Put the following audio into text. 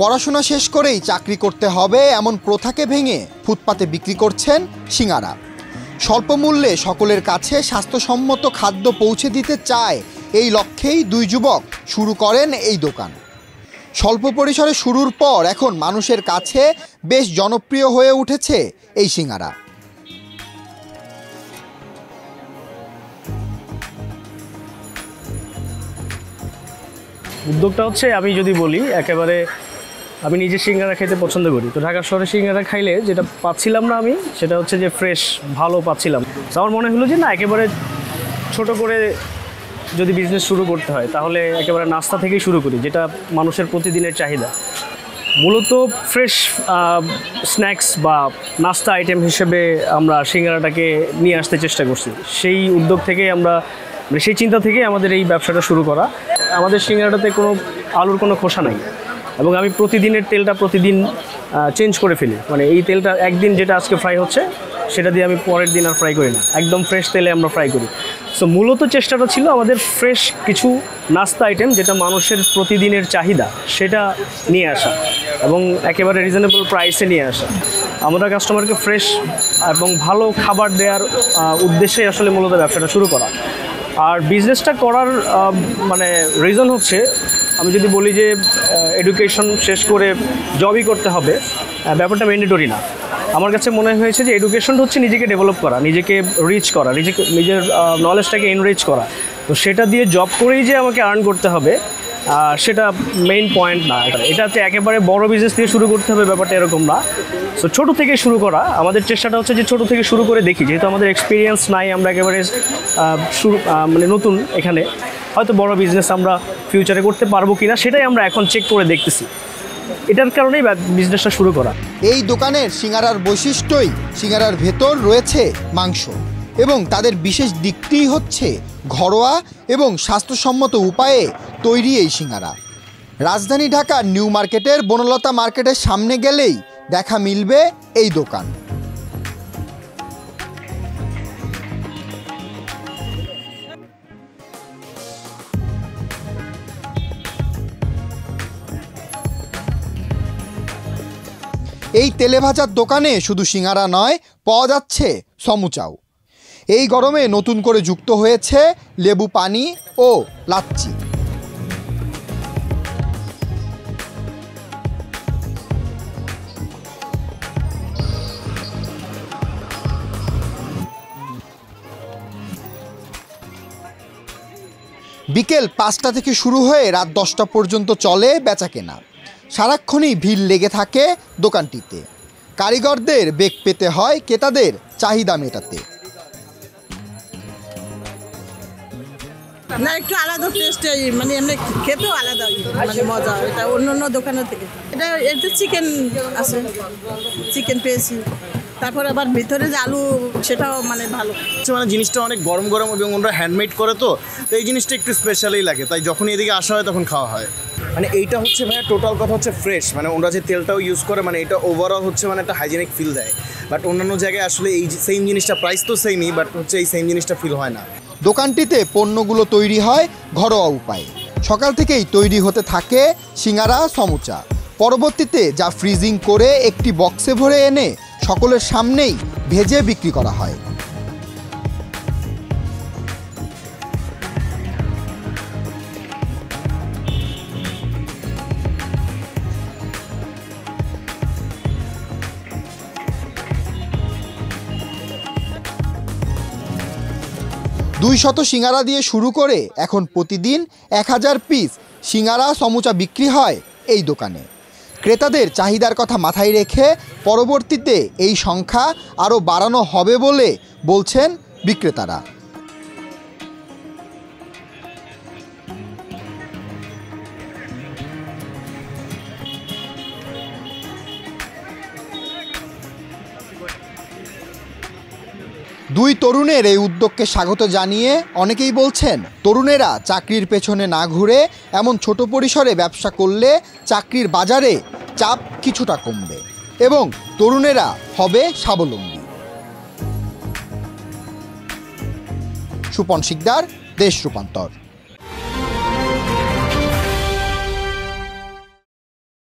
পড়াশোনা শেষ করেই চাকরি করতে হবে এমন প্রথাকে ভেঙে ফুটপাতে বিক্রি করছেন সিঙ্গারা। স্বল্প মূল্যে সকলের কাছে স্বাস্থ্যসম্মত খাদ্য পৌঁছে দিতে চায় এই লক্ষ্যেই দুই যুবক শুরু করেন এই দোকান। স্বল্প পরিসরে শুরুর পর এখন মানুষের কাছে বেশ জনপ্রিয় হয়ে উঠেছে এই সিঙ্গারা। উদ্যোগটা হচ্ছে, আমি যদি বলি, একেবারে আমি নিজে সিঙ্গারা খেতে পছন্দ করি। তো ঢাকা শহরে সিঙ্গারা খাইলে যেটা পাচ্ছিলাম না আমি, সেটা হচ্ছে যে ফ্রেশ ভালো পাচ্ছিলাম। তো আমার মনে হলো যে না, একেবারে ছোট করে যদি বিজনেস শুরু করতে হয় তাহলে একেবারে নাস্তা থেকেই শুরু করি, যেটা মানুষের প্রতিদিনের চাহিদা। মূলত ফ্রেশ স্ন্যাক্স বা নাস্তা আইটেম হিসেবে আমরা সিঙ্গারাটাকে নিয়ে আসতে চেষ্টা করছি। সেই উদ্যোগ থেকে আমরা, সেই চিন্তা থেকে আমাদের এই ব্যবসাটা শুরু করা। আমাদের সিঙ্গারাটাতে কোনো আলুর কোনো খোসা নাই, এবং আমি প্রতিদিনের তেলটা প্রতিদিন চেঞ্জ করে ফেলি। মানে এই তেলটা একদিন যেটা আজকে ফ্রাই হচ্ছে সেটা দিয়ে আমি পরের দিন আর ফ্রাই করি না, একদম ফ্রেশ তেলে আমরা ফ্রাই করি। সো মূলত চেষ্টাটা ছিল আমাদের ফ্রেশ কিছু নাস্তা আইটেম যেটা মানুষের প্রতিদিনের চাহিদা সেটা নিয়ে আসা, এবং একেবারে রিজনেবল প্রাইসে নিয়ে আসা। আমরা কাস্টমারকে ফ্রেশ এবং ভালো খাবার দেওয়ার উদ্দেশ্যে আসলে মূলত ব্যবসাটা শুরু করা। আর বিজনেসটা করার মানে রিজন হচ্ছে, আমি যদি বলি যে এডুকেশন শেষ করে জবই করতে হবে, ব্যাপারটা ম্যান্ডেটরি না। আমার কাছে মনে হয়েছে যে এডুকেশনটা হচ্ছে নিজেকে ডেভেলপ করা, নিজেকে রিচ করা, নিজের নলেজটাকে এনরিচ করা। তো সেটা দিয়ে জব করেই যে আমাকে আর্ন করতে হবে সেটা মেইন পয়েন্ট না। এটাতে একেবারে বড় বিজনেস দিয়ে শুরু করতে হবে, ব্যাপারটা এরকম না। সো ছোটো থেকে শুরু করা, আমাদের চেষ্টাটা হচ্ছে যে ছোটো থেকে শুরু করে দেখি। যেহেতু আমাদের এক্সপিরিয়েন্স নাই, আমরা একেবারে মানে নতুন এখানে, হয়তো বড় বিজনেস আমরা ফিউচারে করতে পারবো কিনা সেটাই আমরা এখন চেক করে দেখতেছি। এটার কারণেই বিজনেসটা শুরু করা। এই দোকানের সিঙ্গারার বৈশিষ্ট্যই সিঙ্গারার ভেতর রয়েছে মাংস, এবং তাদের বিশেষ দিকটি হচ্ছে ঘরোয়া এবং স্বাস্থ্যসম্মত উপায়ে তৈরি এই সিঙ্গারা। রাজধানী ঢাকার নিউ মার্কেটের বনলতা মার্কেটের সামনে গেলেই দেখা মিলবে এই দোকান। এই তেলে ভাজার দোকানে শুধু সিঙ্গারা নয়, পাওয়া যাচ্ছে সমুচাও। এই গরমে নতুন করে যুক্ত হয়েছে লেবু পানি ও লাচ্ছি। বিকেল 5টা থেকে শুরু হয়ে রাত 10টা পর্যন্ত চলে বেচাকেনা। সারাক্ষণই ভিড় লেগে থাকে দোকানটিতে। কারিগরদের বেগ পেতে হয় ক্রেতাদের চাহিদা মেটাতে। না, একটু আলাদা টেস্ট, মানে এমনি খেতেও আলাদা মানে মজা, এটা অন্য দোকানের থেকে। এটা চিকেন আছে, চিকেন পেয়েছি, তারপর আবার ভিতরে যে আলু সেটাও মানে ভালো। মানে জিনিসটা অনেক গরম গরম এবং ওরা হ্যান্ডমেড করে, তো এই জিনিসটা একটু স্পেশালই লাগে, তাই যখন এদিকে আসা হয় তখন খাওয়া হয়। মানে এইটা হচ্ছে ভাইয়া টোটাল কথা হচ্ছে ফ্রেশ, মানে ওরা যে তেলটাও ইউজ করে, মানে এটা ওভারঅল হচ্ছে মানে একটা হাইজেনিক ফিল দেয়। বাট অন্যান্য জায়গায় আসলে এই সেম জিনিসটা, প্রাইস তো সেমই, বাট হচ্ছে এই সেম জিনিসটা ফিল হয় না। দোকানটিতে পণ্যগুলো তৈরি হয় ঘরোয়া উপায়ে। সকাল থেকেই তৈরি হতে থাকে সিঙ্গারা, সমুচা। পরবর্তীতে যা ফ্রিজিং করে একটি বক্সে ভরে এনে সকলের সামনেই ভেজে বিক্রি করা হয়। দুইশত সিঙ্গারা দিয়ে শুরু করে এখন প্রতিদিন 1000 পিস সিঙ্গারা, সমুচা বিক্রি হয় এই দোকানে। ক্রেতাদের চাহিদার কথা মাথায় রেখে পরবর্তীতে এই সংখ্যা আরও বাড়ানো হবে বলে বলছেন বিক্রেতারা। দুই তরুণের এই উদ্যোগকে স্বাগত জানিয়ে অনেকেই বলছেন, তরুণেরা চাকরির পেছনে না ঘুরে এমন ছোট পরিসরে ব্যবসা করলে চাকরির বাজারে চাপ কিছুটা কমবে এবং তরুণেরা হবে স্বাবলম্বী। সুপন শিকদার, দেশ রূপান্তর।